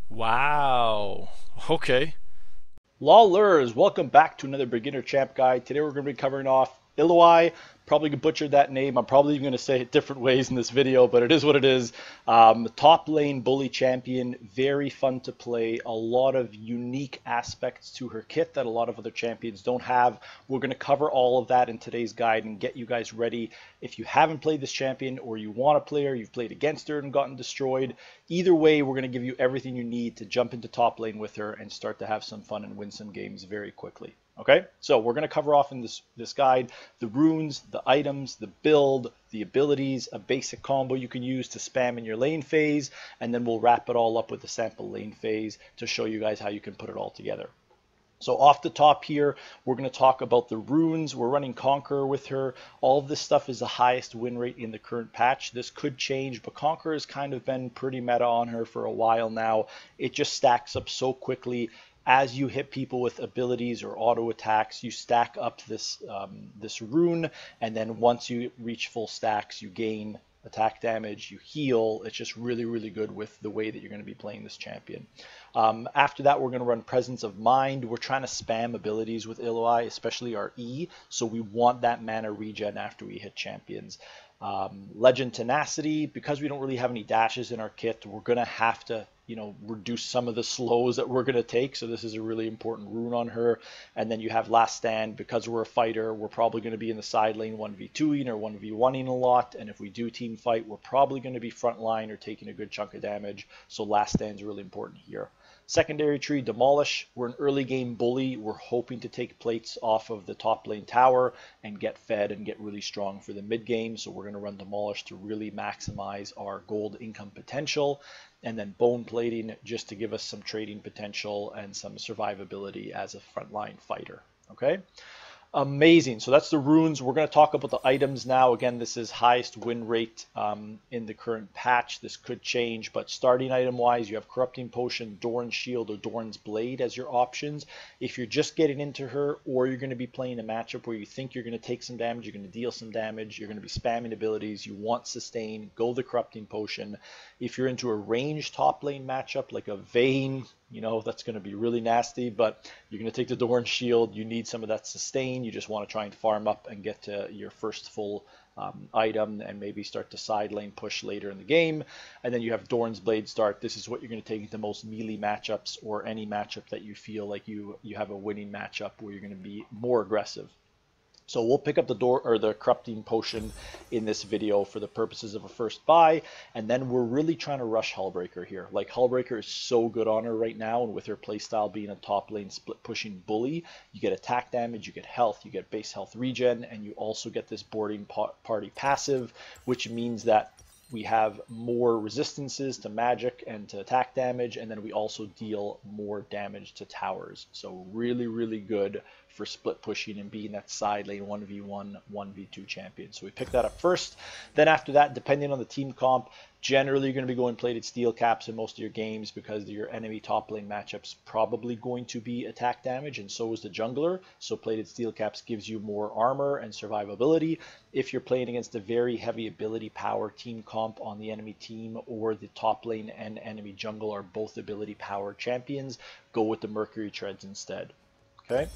Wow. Okay. Lawlers, welcome back to another beginner champ guide. Today we're going to be covering off Illaoi. Probably butchered that name. I'm probably even going to say it different ways in this video, but it is what it is. Top lane bully champion, very fun to play. A lot of unique aspects to her kit that a lot of other champions don't have. We're going to cover all of that in today's guide and get you guys ready. If you haven't played this champion or you want to play her, you've played against her and gotten destroyed, either way, we're going to give you everything you need to jump into top lane with her and start to have some fun and win some games very quickly. Okay, so we're going to cover off in this guide the runes, the items, the build, the abilities, a basic combo you can use to spam in your lane phase, and then we'll wrap it all up with the sample lane phase to show you guys how you can put it all together. So off the top here, we're going to talk about the runes. We're running Conqueror with her. All of this stuff is the highest win rate in the current patch. This could change, but Conqueror has kind of been pretty meta on her for a while now. It just stacks up so quickly. As you hit people with abilities or auto attacks, you stack up this rune, and then once you reach full stacks, you gain attack damage, you heal. It's just really, really good with the way that you're going to be playing this champion. After that, we're going to run Presence of Mind. We're trying to spam abilities with Illaoi, especially our E, so we want that mana regen after we hit champions. Legend Tenacity, because we don't really have any dashes in our kit, we're going to have to reduce some of the slows that we're going to take. So this is a really important rune on her. And then you have Last Stand. Because we're a fighter, we're probably going to be in the side lane 1v2ing or 1v1ing a lot. And if we do team fight, we're probably going to be front line or taking a good chunk of damage. So Last Stand is really important here. Secondary tree, Demolish. We're an early game bully. We're hoping to take plates off of the top lane tower and get fed and get really strong for the mid game. So we're going to run Demolish to really maximize our gold income potential. And then Bone Plating just to give us some trading potential and some survivability as a frontline fighter. Okay. Amazing. So that's the runes. We're going to talk about the items now. Again, this is highest win rate in the current patch. This could change, but starting item wise, you have Corrupting Potion, Doran's Shield, or Doran's Blade as your options. If you're just getting into her, or you're going to be playing a matchup where you think you're going to take some damage, you're going to deal some damage, you're going to be spamming abilities, you want sustain, go the Corrupting Potion. If you're into a ranged top lane matchup like a Vayne, that's going to be really nasty, but you're going to take the Doran's Shield. You need some of that sustain. You just want to try and farm up and get to your first full item and maybe start to side lane push later in the game. And then you have Doran's Blade start. This is what you're going to take into most melee matchups or any matchup that you feel like you have a winning matchup where you're going to be more aggressive. So we'll pick up the Corrupting Potion in this video for the purposes of a first buy, and then we're really trying to rush Hullbreaker here. Like, Hullbreaker is so good on her right now, and with her playstyle being a top lane split pushing bully, you get attack damage, you get health, you get base health regen, and you also get this boarding party passive, which means that we have more resistances to magic and to attack damage, and then we also deal more damage to towers. So really, really good for split pushing and being that side lane 1v1, 1v2 champion. So we pick that up first. Then after that, depending on the team comp, generally you're going to be going plated steel caps in most of your games because your enemy top lane matchup's probably going to be attack damage, and so is the jungler. So plated steel caps gives you more armor and survivability. If you're playing against a very heavy ability power team comp on the enemy team, or the top lane and enemy jungle are both ability power champions, go with the Mercury Treads instead. Okay.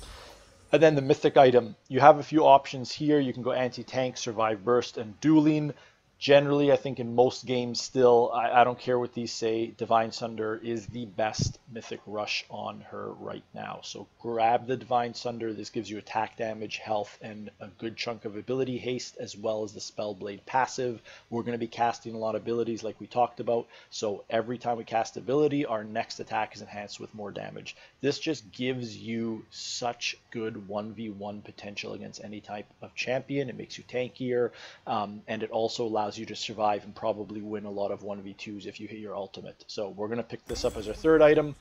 And then the Mythic Item. You have a few options here. You can go Anti-Tank, Survive Burst, and Dueling. Generally, I think in most games still, I don't care what these say, Divine Sunder is the best Mythic Rush on her right now. So grab the Divine Sunder. This gives you attack damage, health, and a good chunk of ability haste, as well as the Spellblade passive. We're going to be casting a lot of abilities like we talked about. So every time we cast ability, our next attack is enhanced with more damage. This just gives you such good 1v1 potential against any type of champion. It makes you tankier, and it also allows you to survive and probably win a lot of 1v2s if you hit your ultimate. So we're going to pick this up as our third item.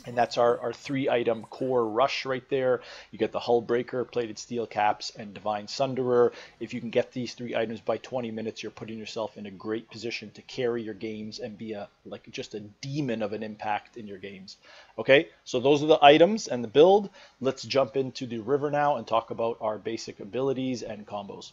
And that's our 3-item core rush right there. You get the Hullbreaker, Plated Steel Caps, and Divine Sunderer. If you can get these 3 items by 20 minutes, you're putting yourself in a great position to carry your games and be just a demon of an impact in your games. Okay, so those are the items and the build. Let's jump into the river now and talk about our basic abilities and combos.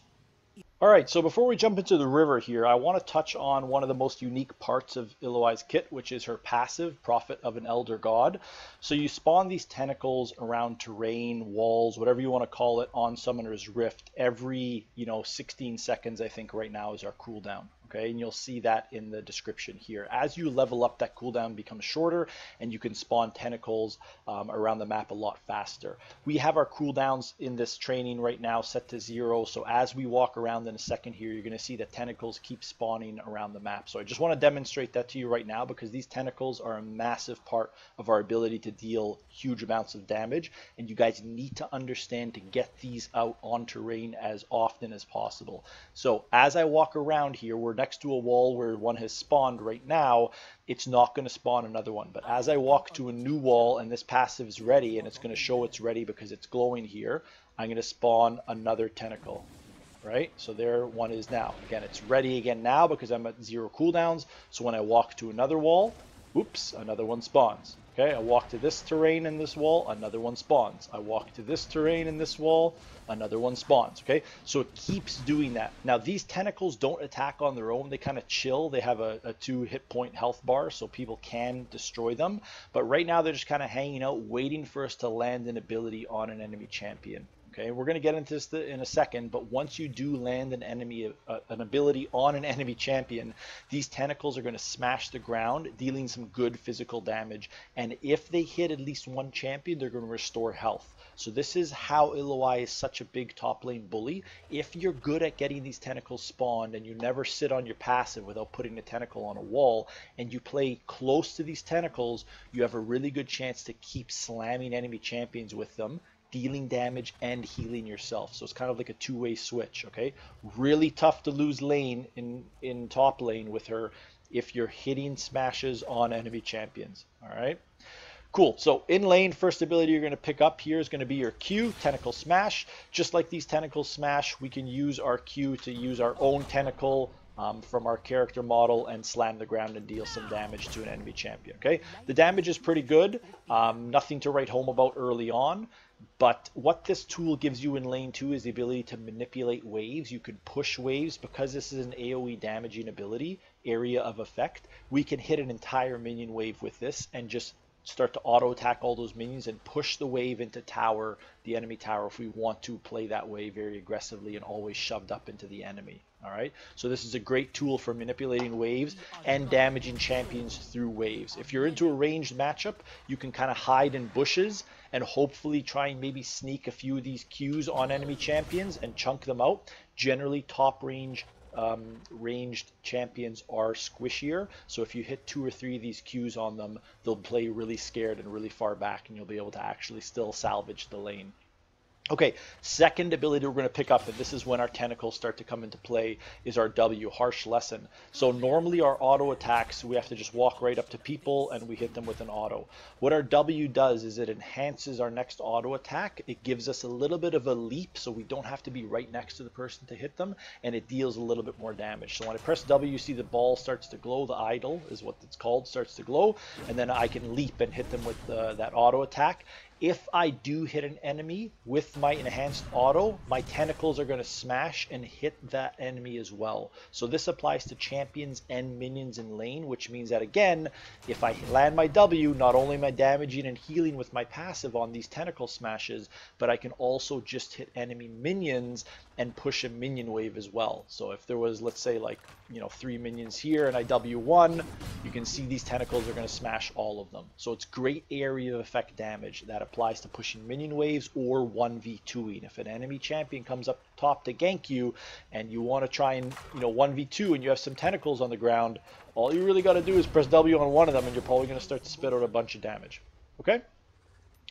All right, so before we jump into the river here, I want to touch on one of the most unique parts of Illoi's kit, which is her passive, Prophet of an Elder God. So you spawn these tentacles around terrain, walls, whatever you want to call it, on Summoner's Rift every, 16 seconds, I think right now is our cooldown. Okay, and you'll see that in the description here. As you level up, that cooldown becomes shorter, and you can spawn tentacles around the map a lot faster. We have our cooldowns in this training right now set to 0, so as we walk around in a second here, you're going to see that tentacles keep spawning around the map. So I just want to demonstrate that to you right now, because these tentacles are a massive part of our ability to deal huge amounts of damage, and you guys need to understand to get these out on terrain as often as possible. So as I walk around here, we're next to a wall where one has spawned right now. It's not going to spawn another one, but as I walk to a new wall and this passive is ready, and it's going to show it's ready because it's glowing here, I'm going to spawn another tentacle. Right, so there one is now. Again, it's ready again now because I'm at 0 cooldowns. So when I walk to another wall, oops, another one spawns. Okay, I walk to this terrain in this wall, another one spawns. I walk to this terrain in this wall, another one spawns. Okay, so it keeps doing that. Now these tentacles don't attack on their own. They kind of chill. They have a 2 hit point health bar, so people can destroy them. But right now they're just kind of hanging out, waiting for us to land an ability on an enemy champion. Okay, we're going to get into this in a second, but once you do land an ability on an enemy champion, these tentacles are going to smash the ground, dealing some good physical damage. And if they hit at least one champion, they're going to restore health. So this is how Illaoi is such a big top lane bully. If you're good at getting these tentacles spawned and you never sit on your passive without putting the tentacle on a wall, and you play close to these tentacles, you have a really good chance to keep slamming enemy champions with them, dealing damage and healing yourself. So it's kind of like a two-way switch. Okay, really tough to lose lane in top lane with her if you're hitting smashes on enemy champions. All right, cool. So in lane, first ability you're going to pick up here is going to be your Q, Tentacle Smash. Just like these Tentacle Smash, we can use our Q to use our own tentacle from our character model and slam the ground and deal some damage to an enemy champion. Okay, the damage is pretty good, nothing to write home about early on. But what this tool gives you in lane 2 is the ability to manipulate waves. You can push waves. Because this is an AoE damaging ability, area of effect, we can hit an entire minion wave with this and just start to auto attack all those minions and push the wave into tower, the enemy tower, if we want to play that way very aggressively and always shoved up into the enemy. All right, so this is a great tool for manipulating waves and damaging champions through waves. If you're into a ranged matchup, you can kind of hide in bushes and hopefully try and maybe sneak a few of these Qs on enemy champions and chunk them out. Generally, top range ranged champions are squishier, so if you hit 2 or 3 of these Qs on them, they'll play really scared and really far back, and you'll be able to actually still salvage the lane. Okay, second ability we're going to pick up, and this is when our tentacles start to come into play, is our W, Harsh Lesson. So normally our auto attacks, we have to just walk right up to people and we hit them with an auto. What our W does is it enhances our next auto attack. It gives us a little bit of a leap, so we don't have to be right next to the person to hit them, and it deals a little bit more damage. So when I press W, you see the ball starts to glow, the idol is what it's called, starts to glow, and then I can leap and hit them with that auto attack. If I do hit an enemy with my enhanced auto, my tentacles are going to smash and hit that enemy as well. So this applies to champions and minions in lane, which means that, again, if I land my W, not only am I damaging and healing with my passive on these tentacle smashes, but I can also just hit enemy minions and push a minion wave as well. So if there was, let's say, like, 3 minions here and I W1, you can see these tentacles are going to smash all of them. So it's great area of effect damage that applies to pushing minion waves or 1v2ing. If an enemy champion comes up top to gank you and you want to try and 1v2 and you have some tentacles on the ground, all you really got to do is press W on one of them and you're probably going to start to spit out a bunch of damage. Okay?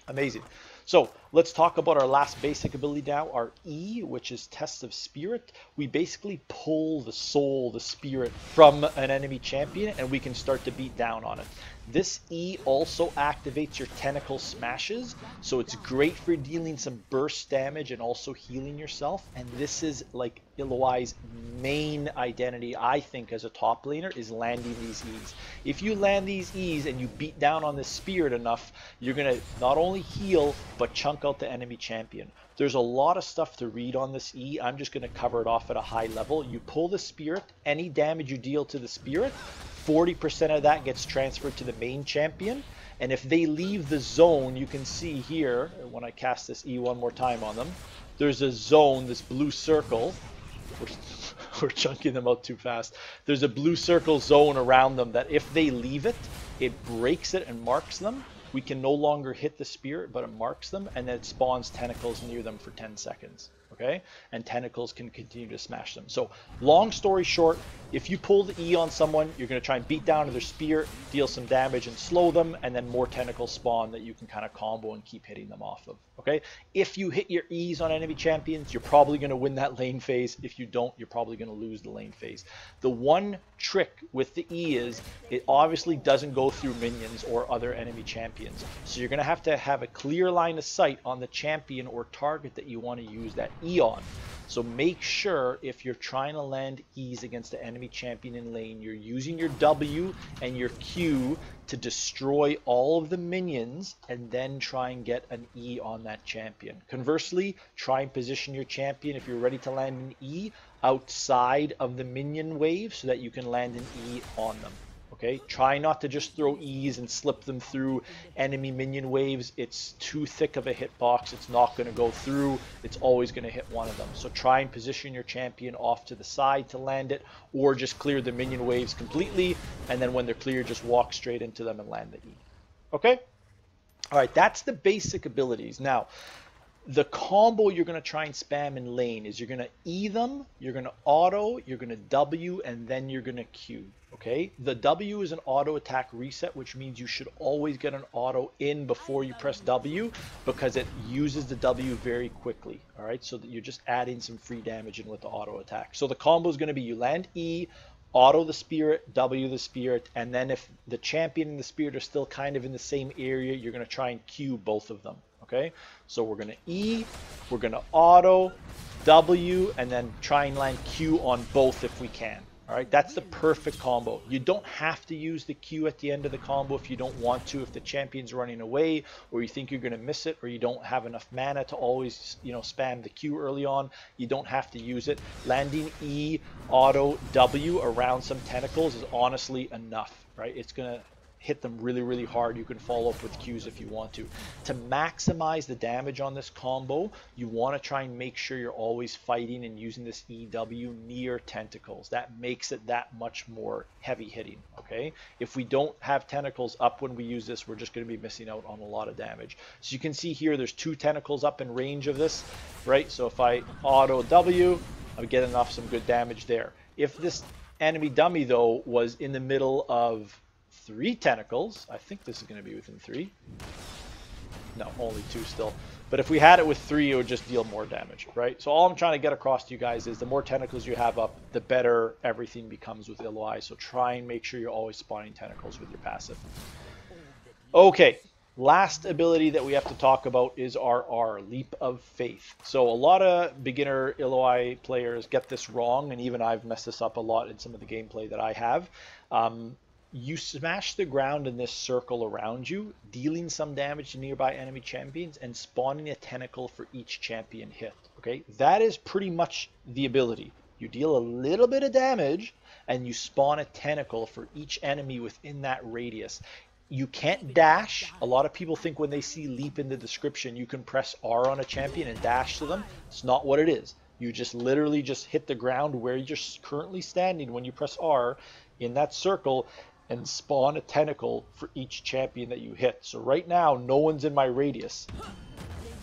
Amazing. So let's talk about our last basic ability now, our E, which is Test of Spirit. We basically pull the soul, the spirit, from an enemy champion, and we can start to beat down on it. This E also activates your tentacle smashes, so it's great for dealing some burst damage and also healing yourself. And this is like Illoi's main identity, I think, as a top laner, is landing these E's. If you land these E's and you beat down on this spirit enough, you're going to not only heal, but chunk out the enemy champion. There's a lot of stuff to read on this E. I'm just going to cover it off at a high level. You pull the spirit, any damage you deal to the spirit, 40% of that gets transferred to the main champion. And if they leave the zone, you can see here, when I cast this E one more time on them, there's a zone, this blue circle. We're chunking them out too fast. There's a blue circle zone around them that if they leave it, it breaks it and marks them. We can no longer hit the spirit, but it marks them, and then it spawns tentacles near them for 10 seconds. Okay, and tentacles can continue to smash them. So long story short, if you pull the E on someone, you're going to try and beat down to their spear, deal some damage and slow them, and then more tentacles spawn that you can kind of combo and keep hitting them off of. Okay, if you hit your E's on enemy champions, you're probably going to win that lane phase. If you don't, you're probably going to lose the lane phase. The one trick with the E is it obviously doesn't go through minions or other enemy champions. So you're going to have a clear line of sight on the champion or target that you want to use that E on. So make sure if you're trying to land E's against the enemy champion in lane, you're using your W and your Q to destroy all of the minions and then try and get an E on that champion. Conversely, try and position your champion, if you're ready to land an E, outside of the minion wave so that you can land an E on them. Okay, try not to just throw E's and slip them through enemy minion waves. It's too thick of a hitbox. It's not going to go through. It's always going to hit one of them. So try and position your champion off to the side to land it, or just clear the minion waves completely, and then when they're clear, just walk straight into them and land the E. Okay? All right, that's the basic abilities. Now, the combo you're going to try and spam in lane is you're going to E them, you're going to auto, you're going to W, and then you're going to Q. Okay, the W is an auto attack reset, which means you should always get an auto in before you press W, because it uses the W very quickly. All right, so that you're just adding some free damage in with the auto attack. So the combo is going to be you land E, auto the spirit, W the spirit, and then if the champion and the spirit are still kind of in the same area, you're going to try and Q both of them. Okay, so we're going to E, we're going to auto, W, and then try and land Q on both if we can. All right, that's the perfect combo. You don't have to use the Q at the end of the combo if you don't want to. If the champion's running away, or you think you're going to miss it, or you don't have enough mana to always, spam the Q early on, you don't have to use it. Landing E, auto, W around some tentacles is honestly enough, right? It's going to hit them really, really hard. You can follow up with Qs if you want to. To maximize the damage on this combo, you want to try and make sure you're always fighting and using this EW near tentacles. That makes it that much more heavy hitting, okay? If we don't have tentacles up when we use this, we're just going to be missing out on a lot of damage. So you can see here, there's 2 tentacles up in range of this, right? So if I auto W, I'm getting off some good damage there. If this enemy dummy, though, was in the middle of 3 tentacles, I think this is going to be within 3. No, only 2 still. But if we had it with 3, it would just deal more damage, right? So all I'm trying to get across to you guys is the more tentacles you have up, the better everything becomes with Illaoi. So try and make sure you're always spawning tentacles with your passive. Okay, last ability that we have to talk about is our R, Leap of Faith. So a lot of beginner Illaoi players get this wrong, and even I've messed this up a lot in some of the gameplay that I have. You smash the ground in this circle around you, dealing some damage to nearby enemy champions and spawning a tentacle for each champion hit. Okay, that is pretty much the ability. You deal a little bit of damage and you spawn a tentacle for each enemy within that radius. You can't dash. A lot of people think when they see leap in the description, you can press R on a champion and dash to them. It's not what it is. You just literally just hit the ground where you're currently standing when you press R in that circle and spawn a tentacle for each champion that you hit. So right now, no one's in my radius,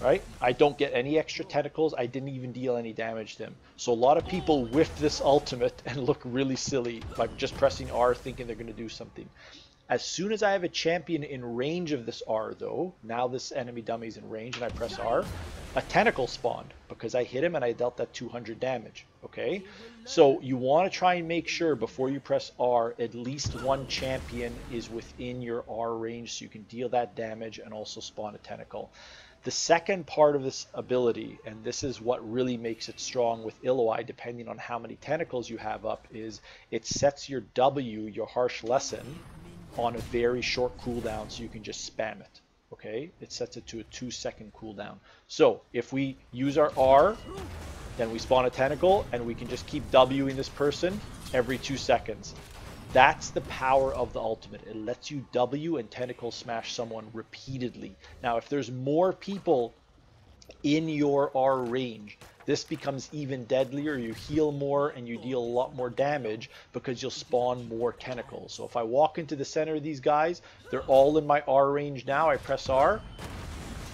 right? I don't get any extra tentacles. I didn't even deal any damage to him. So a lot of people whiff this ultimate and look really silly by just pressing R thinking they're going to do something. As soon as I have a champion in range of this R, though, now this enemy dummy's in range and I press R, a tentacle spawned because I hit him and I dealt that 200 damage. okay? So you want to try and make sure before you press R, at least one champion is within your R range so you can deal that damage and also spawn a tentacle. The second part of this ability, and this is what really makes it strong with Illaoi, depending on how many tentacles you have up, is it sets your W, your harsh lesson, on a very short cooldown so you can just spam it. Okay, it sets it to a 2-second cooldown. So if we use our R, then we spawn a tentacle and we can just keep Wing this person every 2 seconds. That's the power of the ultimate. It lets you W and tentacle smash someone repeatedly. Now, if there's more people in your R range, this becomes even deadlier. You heal more and you deal a lot more damage because you'll spawn more tentacles. So if I walk into the center of these guys, they're all in my R range now. I press R,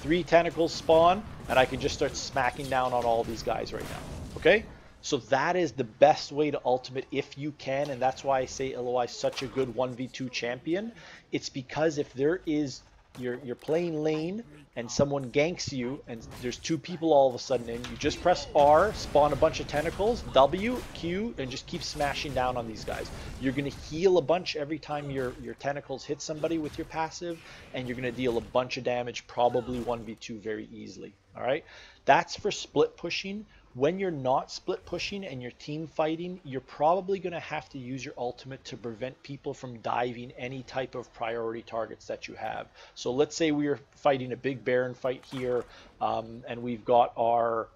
3 tentacles spawn, and I can just start smacking down on all these guys right now. Okay? So that is the best way to ultimate if you can, and that's why I say Illaoi is such a good 1v2 champion. It's because if there is, you're playing lane and someone ganks you and there's 2 people all of a sudden in, you just press R, spawn a bunch of tentacles, W, Q, and just keep smashing down on these guys. You're going to heal a bunch every time your tentacles hit somebody with your passive, and you're going to deal a bunch of damage, probably 1v2 very easily. All right, that's for split pushing. When you're not split pushing and you're team fighting, you're probably going to have to use your ultimate to prevent people from diving any type of priority targets that you have. So let's say we are fighting a big Baron fight here, and we've got our,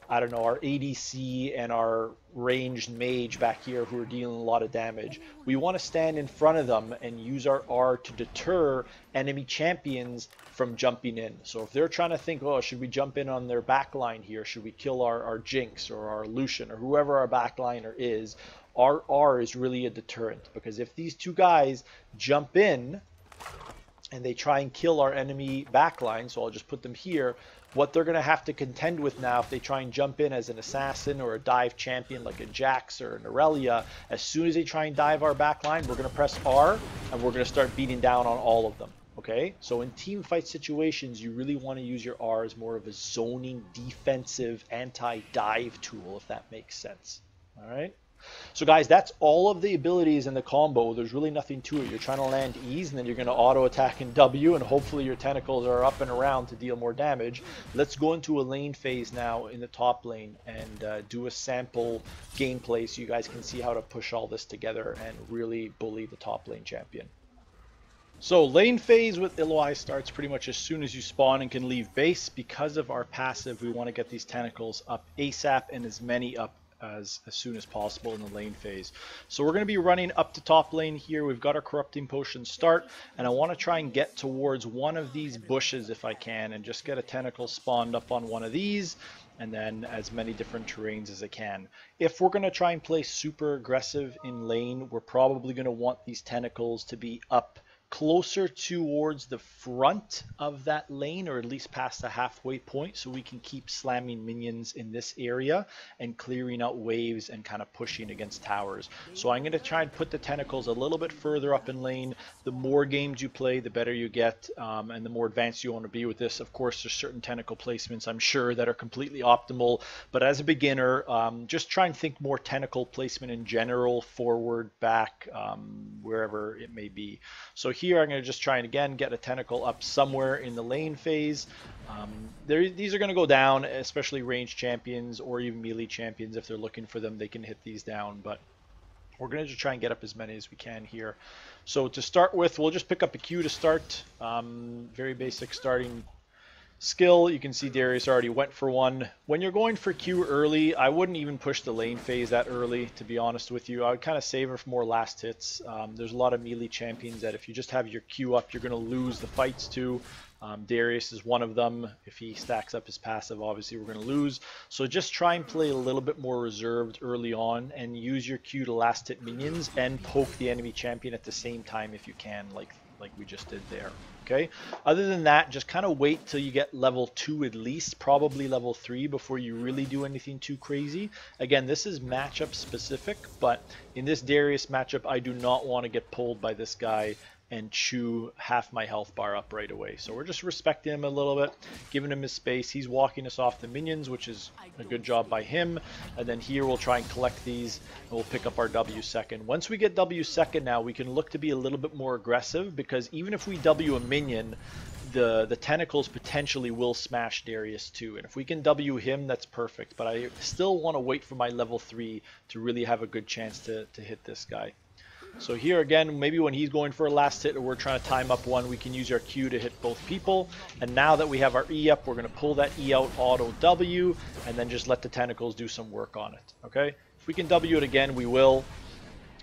I don't know, our ADC and our ranged mage back here who are dealing a lot of damage. We want to stand in front of them and use our R to deter enemy champions from jumping in. So if they're trying to think, oh, should we jump in on their backline here? Should we kill our Jinx or our Lucian or whoever our backliner is? Our R is really a deterrent, because if these 2 guys jump in and they try and kill our enemy backline, so I'll just put them here, what they're going to have to contend with now if they try and jump in as an assassin or a dive champion like a Jax or an Aurelia, as soon as they try and dive our backline, we're going to press R and we're going to start beating down on all of them. Okay, so in team fight situations, you really want to use your R as more of a zoning, defensive, anti-dive tool, if that makes sense. All right. So guys, that's all of the abilities in the combo. There's really nothing to it. You're trying to land E's, and then you're going to auto attack in W, and hopefully your tentacles are up and around to deal more damage. Let's go into a lane phase now in the top lane and do a sample gameplay so you guys can see how to push all this together and really bully the top lane champion. So lane phase with Illaoi starts pretty much as soon as you spawn and can leave base. Because of our passive, we want to get these tentacles up ASAP and as many up as soon as possible in the lane phase. So we're going to be running up to top lane here. We've got our corrupting potion start, and I want to try and get towards one of these bushes if I can, and just get a tentacle spawned up on one of these, and then as many different terrains as I can. If we're going to try and play super aggressive in lane, we're probably going to want these tentacles to be up closer towards the front of that lane, or at least past the halfway point, so we can keep slamming minions in this area and clearing out waves and kind of pushing against towers. So I'm going to try and put the tentacles a little bit further up in lane. The more games you play, the better you get, and the more advanced you want to be with this. Of course, there's certain tentacle placements, I'm sure, that are completely optimal, but as a beginner, just try and think more tentacle placement in general, forward, back, wherever it may be. So here I'm going to just try and again get a tentacle up somewhere in the lane phase. These are going to go down, especially ranged champions or even melee champions. If they're looking for them, they can hit these down, but we're going to just try and get up as many as we can here. So to start with, we'll just pick up a Q to start. Very basic starting skill. You can see Darius already went for one. When you're going for Q early, I wouldn't even push the lane phase that early, to be honest with you. I would kind of save her for more last hits. There's a lot of melee champions that if you just have your Q up, you're going to lose the fights to. Darius is one of them. If he stacks up his passive, obviously we're going to lose. So just try and play a little bit more reserved early on and use your Q to last hit minions and poke the enemy champion at the same time if you can, like we just did there. Okay. Other than that, just kind of wait till you get level 2 at least, probably level 3, before you really do anything too crazy. Again, this is matchup specific, but in this Darius matchup, I do not want to get pulled by this guy and chew half my health bar up right away. So we're just respecting him a little bit, giving him his space. He's walking us off the minions, which is a good job by him. And then here we'll try and collect these, and we'll pick up our W second. Once we get W second now, we can look to be a little bit more aggressive, because even if we W a minion, the tentacles potentially will smash Darius too. And if we can W him, that's perfect. But I still want to wait for my level 3 to really have a good chance to hit this guy. So here again, maybe when he's going for a last hit or we're trying to time up one, we can use our Q to hit both people. And now that we have our E up, we're going to pull that E out, auto W, and then just let the tentacles do some work on it. Okay? If we can W it again, we will.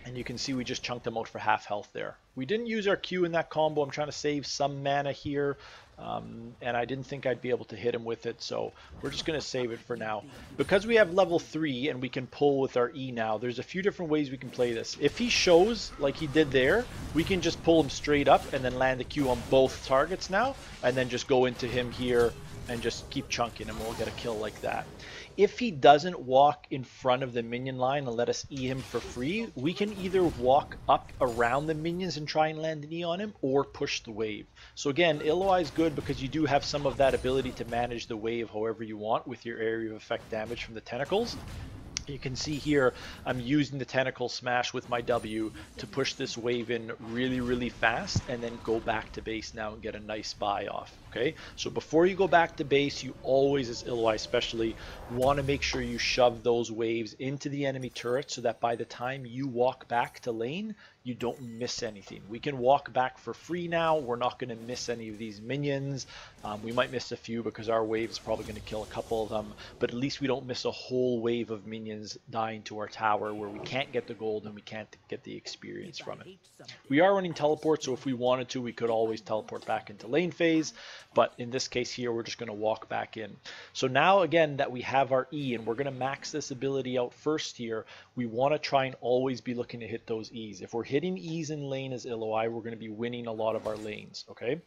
And you can see we just chunked them out for half health there. We didn't use our Q in that combo. I'm trying to save some mana here. And I didn't think I'd be able to hit him with it. So we're just going to save it for now. Because we have level 3 and we can pull with our E now, there's a few different ways we can play this. If he shows like he did there, we can just pull him straight up and then land the Q on both targets now. And then just go into him here and just keep chunking him. We'll get a kill like that. If he doesn't walk in front of the minion line and let us E him for free, we can either walk up around the minions and try and land an E on him, or push the wave. So again, Illaoi is good because you do have some of that ability to manage the wave however you want with your area of effect damage from the tentacles. You can see here I'm using the tentacle smash with my W to push this wave in really, really fast, and then go back to base now and get a nice buy off. Okay, so before you go back to base, you always, as Illaoi especially, want to make sure you shove those waves into the enemy turret so that by the time you walk back to lane, you don't miss anything. We can walk back for free now. We're not going to miss any of these minions. We might miss a few because our wave is probably going to kill a couple of them, but at least we don't miss a whole wave of minions dying to our tower where we can't get the gold and we can't get the experience from it. We are running teleport, so if we wanted to, we could always teleport back into lane phase, but in this case here, we're just going to walk back in. So now again that we have our E and we're going to max this ability out first here, we want to try and always be looking to hit those E's. If we're hitting E's in lane as Illaoi, we're going to be winning a lot of our lanes, okay?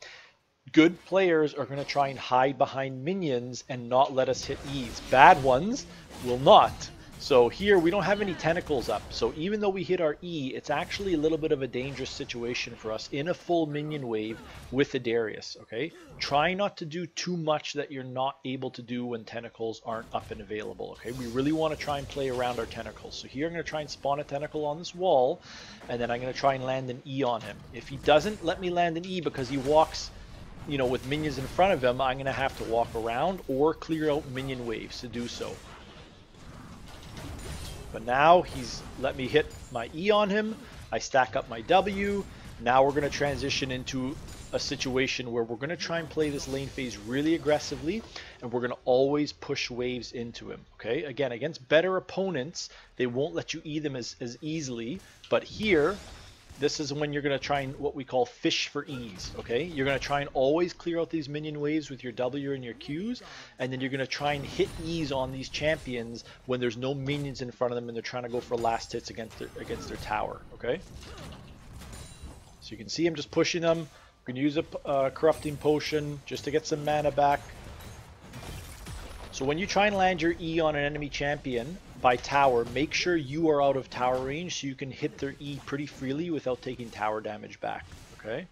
Good players are going to try and hide behind minions and not let us hit E's. Bad ones will not. So here we don't have any tentacles up, so even though we hit our E, it's actually a little bit of a dangerous situation for us in a full minion wave with the Darius, okay? Try not to do too much that you're not able to do when tentacles aren't up and available, okay? We really want to try and play around our tentacles. So here I'm going to try and spawn a tentacle on this wall, and then I'm going to try and land an E on him. If he doesn't let me land an E because he walks, you know, with minions in front of him, I'm going to have to walk around or clear out minion waves to do so. But now he's let me hit my E on him. I stack up my W. Now we're going to transition into a situation where we're going to try and play this lane phase really aggressively, and we're going to always push waves into him. Okay, again, against better opponents, they won't let you E them as easily. But here, this is when you're going to try and what we call fish for E's, okay? You're going to try and always clear out these minion waves with your W and your Qs, and then you're going to try and hit E's on these champions when there's no minions in front of them and they're trying to go for last hits against their tower, okay? So you can see I'm just pushing them. We're going to use a corrupting potion just to get some mana back. So when you try and land your E on an enemy champion by tower, make sure you are out of tower range so you can hit their E pretty freely without taking tower damage back, okay?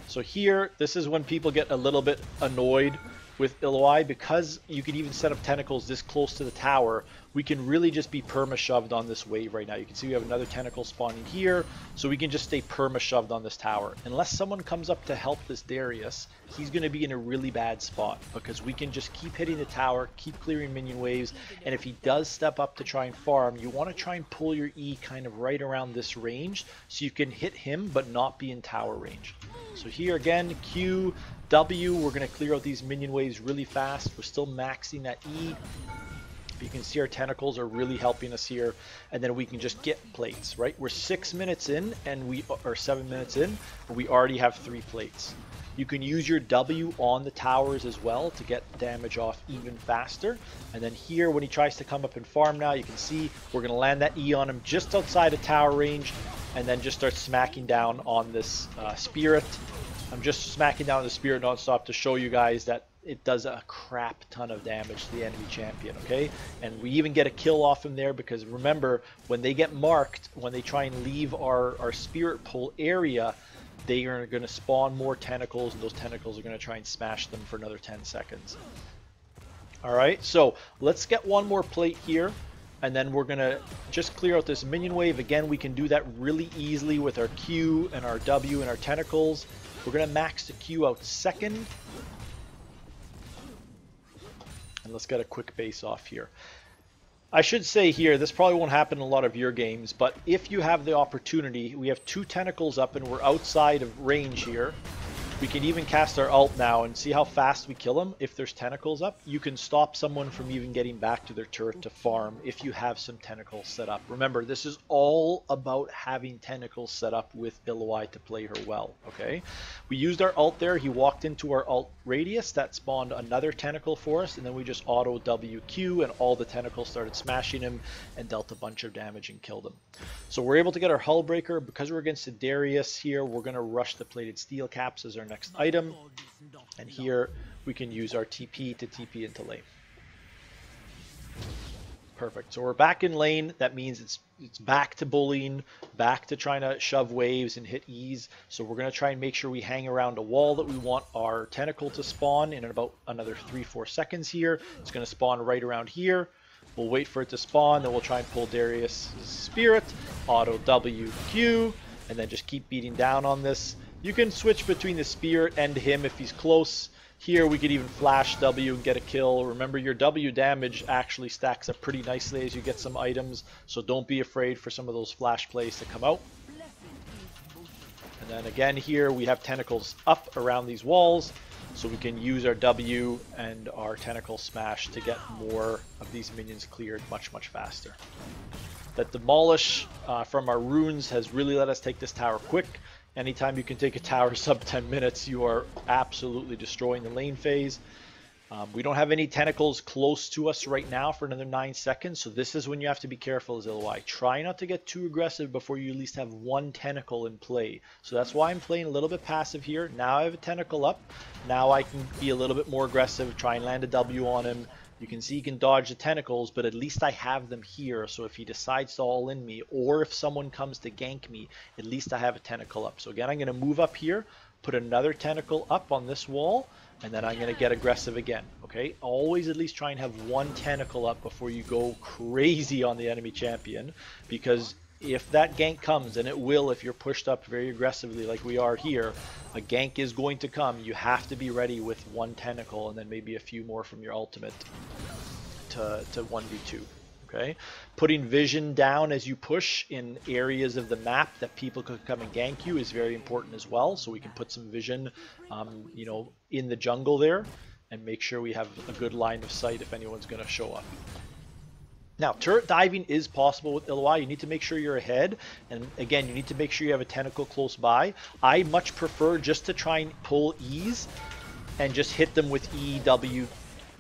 So here, this is when people get a little bit annoyed with Illaoi, because you can even set up tentacles this close to the tower. We can really just be perma-shoved on this wave right now. You can see we have another tentacle spawning here, so we can just stay perma-shoved on this tower. Unless someone comes up to help this Darius, he's going to be in a really bad spot, because we can just keep hitting the tower, keep clearing minion waves, and if he does step up to try and farm, you want to try and pull your E kind of right around this range so you can hit him but not be in tower range. So here again, Q, W, we're going to clear out these minion waves really fast. We're still maxing that E. You can see our tentacles are really helping us here, and then we can just get plates, right? We're 6 minutes in, and we are 7 minutes in, but we already have 3 plates. You can use your W on the towers as well to get damage off even faster. And then here, when he tries to come up and farm now, you can see we're going to land that E on him just outside of tower range, and then just start smacking down on this spirit. I'm just smacking down the spirit nonstop to show you guys that it does a crap ton of damage to the enemy champion, okay? And we even get a kill off him there, because remember, when they get marked, when they try and leave our spirit pool area, they are going to spawn more tentacles, and those tentacles are going to try and smash them for another 10 seconds. Alright, so let's get one more plate here, and then we're going to just clear out this minion wave. Again, we can do that really easily with our Q and our W and our tentacles. We're going to max the Q out second. And let's get a quick base off here. I should say here, this probably won't happen in a lot of your games, but if you have the opportunity, we have 2 tentacles up and we're outside of range here. We can even cast our ult now and see how fast we kill them. If there's tentacles up, you can stop someone from even getting back to their turret to farm if you have some tentacles set up. Remember, this is all about having tentacles set up with Illaoi to play her well, okay? We used our ult there. He walked into our ult radius. That spawned another tentacle for us, and then we just auto WQ, and all the tentacles started smashing him and dealt a bunch of damage and killed him. So we're able to get our Hull Breaker. Because we're against the Darius here, we're going to rush the Plated Steel Caps as our next item, and here we can use our TP to TP into lane. Perfect. So we're back in lane. That means it's back to bullying, back to trying to shove waves and hit E's. So we're going to try and make sure we hang around a wall that we want our tentacle to spawn in about another 3-4 seconds here. It's going to spawn right around here. We'll wait for it to spawn, then we'll try and pull Darius' Spirit, auto WQ, and then just keep beating down on this. You can switch between the Spirit and him if he's close. Here we could even flash W and get a kill. Remember, your W damage actually stacks up pretty nicely as you get some items, so don't be afraid for some of those flash plays to come out. And then again here we have tentacles up around these walls, so we can use our W and our tentacle smash to get more of these minions cleared much faster. That demolish from our runes has really let us take this tower quick. Anytime you can take a tower sub 10 minutes, you are absolutely destroying the lane phase. We don't have any tentacles close to us right now for another 9 seconds, so this is when you have to be careful as Illaoi. Try not to get too aggressive before you at least have 1 tentacle in play. So that's why I'm playing a little bit passive here. Now I have a tentacle up. Now I can be a little bit more aggressive, try and land a W on him. You can see he can dodge the tentacles, but at least I have them here, so if he decides to all in me, or if someone comes to gank me, at least I have a tentacle up. So again, I'm going to move up here, put another tentacle up on this wall, and then I'm going to get aggressive again, okay? Always at least try and have 1 tentacle up before you go crazy on the enemy champion, because if that gank comes, and it will if you're pushed up very aggressively like we are here, a gank is going to come. You have to be ready with 1 tentacle and then maybe a few more from your ultimate to 1v2. Okay, putting vision down as you push in areas of the map that people could come and gank you is very important as well. So we can put some vision, you know, in the jungle there, and make sure we have a good line of sight if anyone's going to show up. Now, turret diving is possible with Illaoi. You need to make sure you're ahead, and again, you need to make sure you have a tentacle close by. I much prefer just to try and pull E's and just hit them with E, W,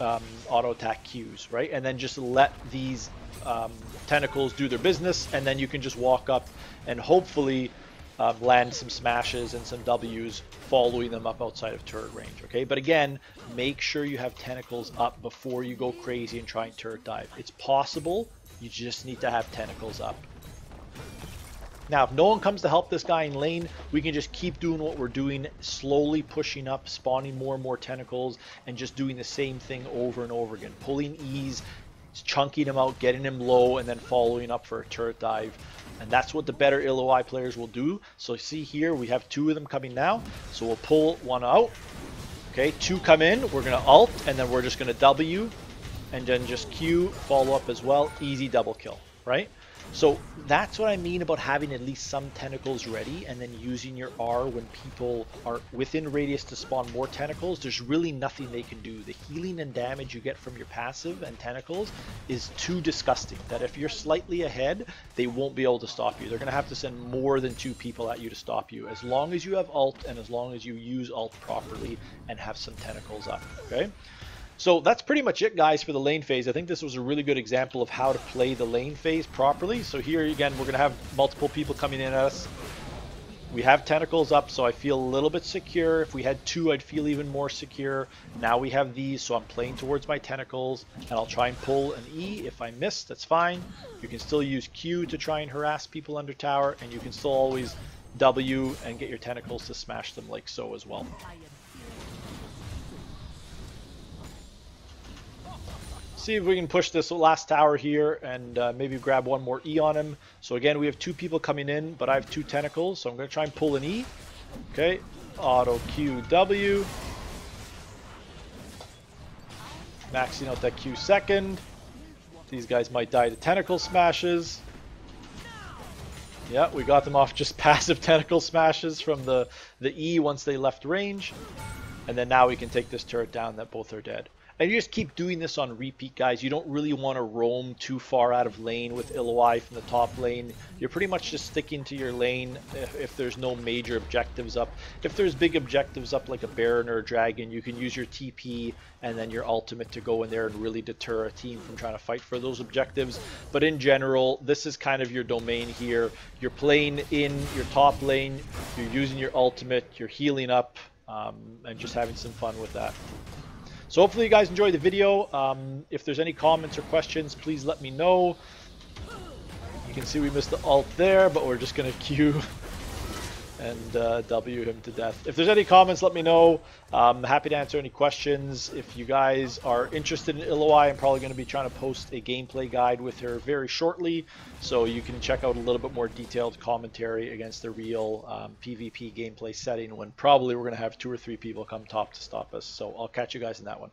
auto attack Qs, right? And then just let these tentacles do their business, and then you can just walk up and hopefully land some smashes and some Ws following them up outside of turret range, okay? But again, make sure you have tentacles up before you go crazy and try and turret dive. It's possible, you just need to have tentacles up. Now, if no one comes to help this guy in lane, we can just keep doing what we're doing, slowly pushing up, spawning more and more tentacles, and just doing the same thing over and over again. Pulling E's, chunking him out, getting him low, and then following up for a turret dive. And that's what the better Illaoi players will do. So see here, we have 2 of them coming now. So we'll pull 1 out. Okay, 2 come in. We're going to ult, and then we're just going to W, and then just Q, follow up as well. Easy double kill, right? So that's what I mean about having at least some tentacles ready, and then using your R when people are within radius to spawn more tentacles. There's really nothing they can do. The healing and damage you get from your passive and tentacles is too disgusting that if you're slightly ahead, they won't be able to stop you. They're going to have to send more than 2 people at you to stop you, as long as you have ult and as long as you use ult properly and have some tentacles up, okay? So that's pretty much it, guys, for the lane phase. I think this was a really good example of how to play the lane phase properly. So here again, we're going to have multiple people coming in at us. We have tentacles up, so I feel a little bit secure. If we had 2, I'd feel even more secure. Now we have these, so I'm playing towards my tentacles, and I'll try and pull an E. If I miss, that's fine. You can still use Q to try and harass people under tower, and you can still always W and get your tentacles to smash them like so as well. See if we can push this last tower here and maybe grab one more E on him. So again, we have 2 people coming in, but I have 2 tentacles, so I'm going to try and pull an E. Okay, auto Q W. Maxing out that Q second. These guys might die to tentacle smashes. Yeah, we got them off just passive tentacle smashes from the E once they left range. And then now we can take this turret down that both are dead. And you just keep doing this on repeat, guys. You don't really want to roam too far out of lane with Illaoi from the top lane. You're pretty much just sticking to your lane if there's no major objectives up. If there's big objectives up like a Baron or a Dragon, you can use your TP and then your ultimate to go in there and really deter a team from trying to fight for those objectives. But in general, this is kind of your domain here. You're playing in your top lane, you're using your ultimate, you're healing up, and just having some fun with that. So hopefully you guys enjoyed the video. If there's any comments or questions, please let me know. You can see we missed the ult there, but we're just going to Q and W him to death. If there's any comments, let me know. I'm happy to answer any questions. If you guys are interested in Illaoi, I'm probably going to be trying to post a gameplay guide with her very shortly, so you can check out a little bit more detailed commentary against the real PvP gameplay setting when probably we're going to have 2 or 3 people come top to stop us. So I'll catch you guys in that one.